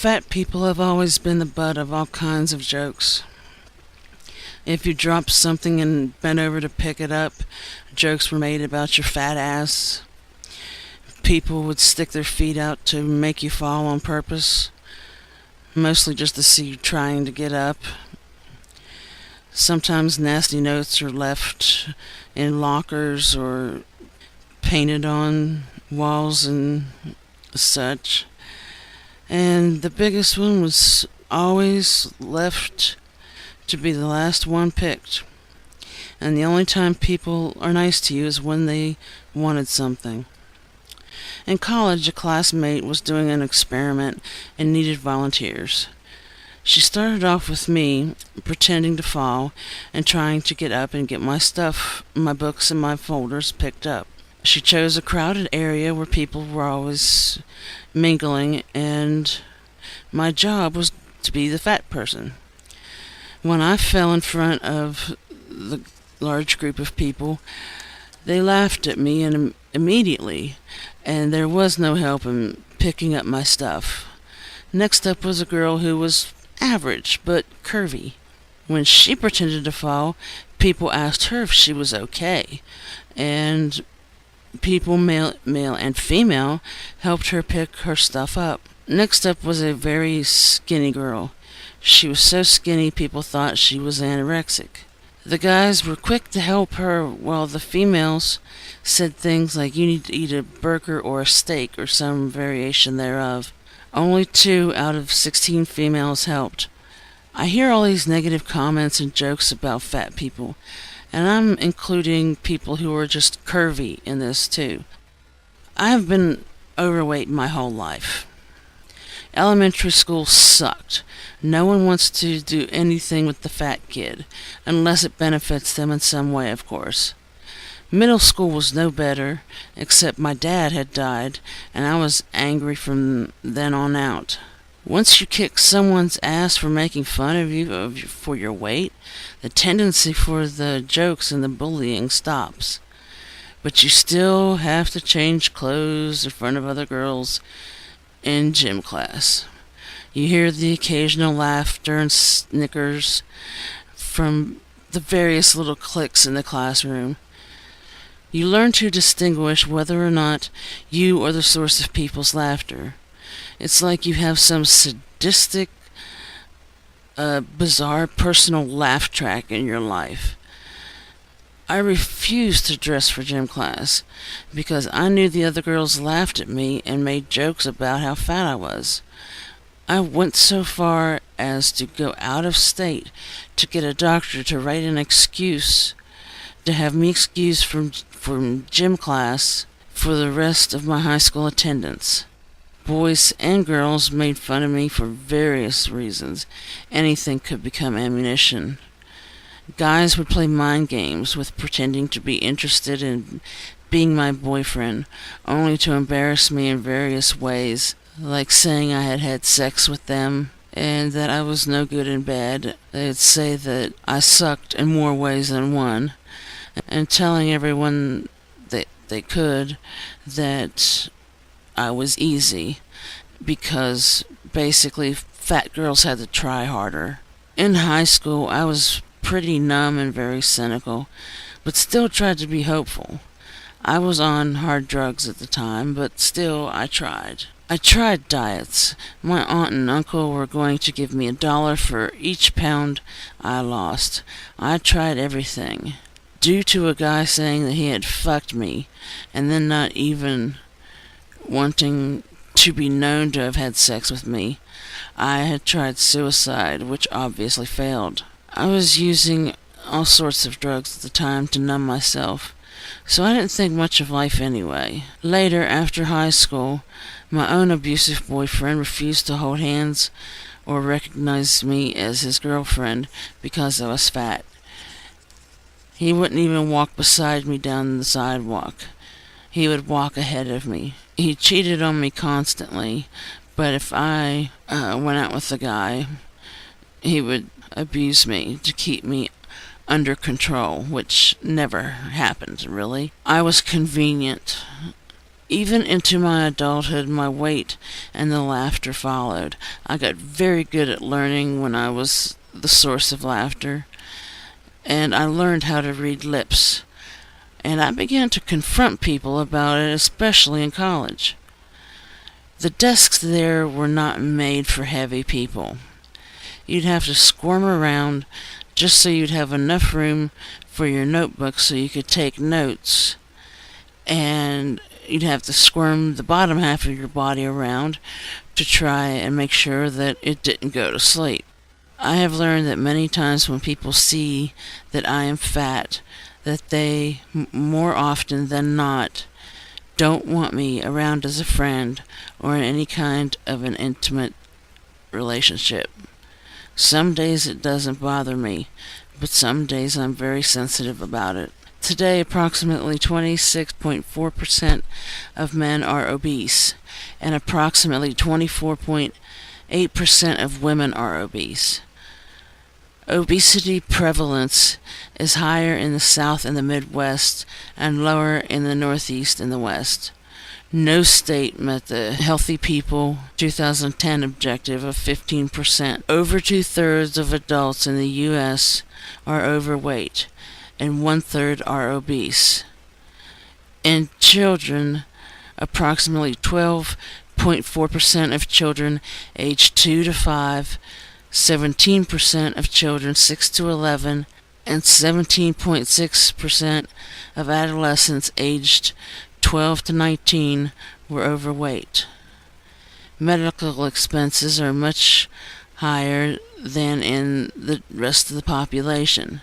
Fat people have always been the butt of all kinds of jokes. If you dropped something and bent over to pick it up, jokes were made about your fat ass. People would stick their feet out to make you fall on purpose, mostly just to see you trying to get up. Sometimes nasty notes are left in lockers or painted on walls and such. And the biggest one was always left to be the last one picked. And the only time people are nice to you is when they wanted something. In college, a classmate was doing an experiment and needed volunteers. She started off with me, pretending to fall and trying to get up and get my stuff, my books and my folders picked up. She chose a crowded area where people were always mingling, and my job was to be the fat person. When I fell in front of the large group of people, they laughed at me and immediately, and there was no help in picking up my stuff. Next up was a girl who was average but curvy. When she pretended to fall, people asked her if she was okay, and people, male and female, helped her pick her stuff up. Next up was a very skinny girl. She was so skinny people thought she was anorexic. The guys were quick to help her, while the females said things like, "You need to eat a burger or a steak," or some variation thereof. Only 2 out of 16 females helped. I hear all these negative comments and jokes about fat people, and I'm including people who are just curvy in this too. I have been overweight my whole life. Elementary school sucked. No one wants to do anything with the fat kid, unless it benefits them in some way, of course. Middle school was no better, except my dad had died, and I was angry from then on out. Once you kick someone's ass for making fun of you for your weight, the tendency for the jokes and the bullying stops. But you still have to change clothes in front of other girls in gym class. You hear the occasional laughter and snickers from the various little cliques in the classroom. You learn to distinguish whether or not you are the source of people's laughter. It's like you have some sadistic, bizarre personal laugh track in your life. I refused to dress for gym class because I knew the other girls laughed at me and made jokes about how fat I was. I went so far as to go out of state to get a doctor to write an excuse to have me excused from gym class for the rest of my high school attendance. Boys and girls made fun of me for various reasons. Anything could become ammunition. Guys would play mind games with pretending to be interested in being my boyfriend, only to embarrass me in various ways, like saying I had had sex with them and that I was no good in bed. They'd say that I sucked in more ways than one, and telling everyone that they could that I was easy, because basically fat girls had to try harder. In high school, I was pretty numb and very cynical, but still tried to be hopeful. I was on hard drugs at the time, but still I tried. I tried diets. My aunt and uncle were going to give me $1 for each pound I lost. I tried everything. Due to a guy saying that he had fucked me, and then not even wanting to be known to have had sex with me, I had tried suicide, which obviously failed. I was using all sorts of drugs at the time to numb myself, so I didn't think much of life anyway. Later, after high school, my own abusive boyfriend refused to hold hands or recognize me as his girlfriend because I was fat. He wouldn't even walk beside me down the sidewalk. He would walk ahead of me. He cheated on me constantly, but if I went out with a guy, he would abuse me to keep me under control, which never happened, really. I was convenient. Even into my adulthood, my weight and the laughter followed. I got very good at learning when I was the source of laughter, and I learned how to read lips. And I began to confront people about it, especially in college. The desks there were not made for heavy people. You'd have to squirm around just so you'd have enough room for your notebook so you could take notes, and you'd have to squirm the bottom half of your body around to try and make sure that it didn't go to sleep. I have learned that many times when people see that I am fat, that they, more often than not, don't want me around as a friend or in any kind of an intimate relationship. Some days it doesn't bother me, but some days I'm very sensitive about it. Today, approximately 26.4% of men are obese, and approximately 24.8% of women are obese. Obesity prevalence is higher in the South and the Midwest and lower in the Northeast and the West. No state met the Healthy People 2010 objective of 15%. Over two-thirds of adults in the U.S. are overweight, and one-third are obese. In children, approximately 12.4% of children aged 2 to 5, 17% of children 6 to 11, and 17.6% of adolescents aged 12 to 19 were overweight. Medical expenses are much higher than in the rest of the population.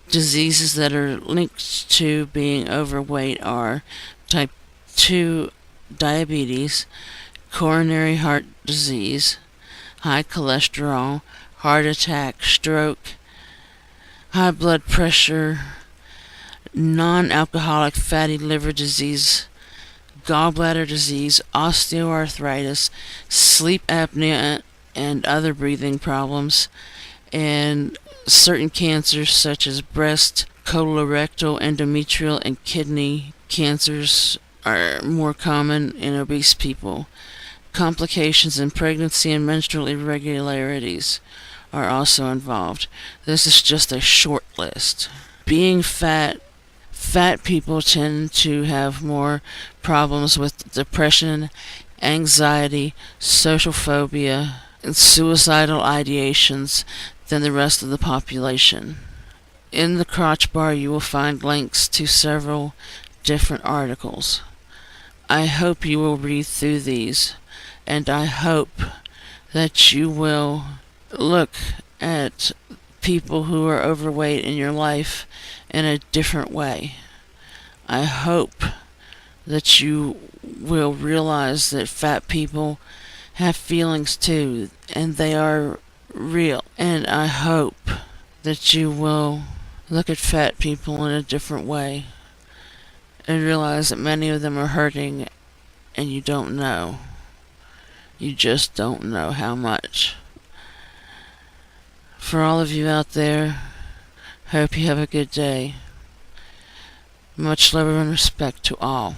Diseases that are linked to being overweight are type 2 diabetes, coronary heart disease, high cholesterol, heart attack, stroke, high blood pressure, non-alcoholic fatty liver disease, gallbladder disease, osteoarthritis, sleep apnea, and other breathing problems, and certain cancers such as breast, colorectal, endometrial, and kidney cancers are more common in obese people. Complications in pregnancy and menstrual irregularities are also involved. This is just a short list. Being fat people tend to have more problems with depression, anxiety, social phobia, and suicidal ideations than the rest of the population. In the crotch bar you will find links to several different articles. I hope you will read through these, and I hope that you will look at people who are overweight in your life in a different way. I hope that you will realize that fat people have feelings too, and they are real. And I hope that you will look at fat people in a different way and realize that many of them are hurting and you don't know. You just don't know how much. For all of you out there, hope you have a good day. Much love and respect to all.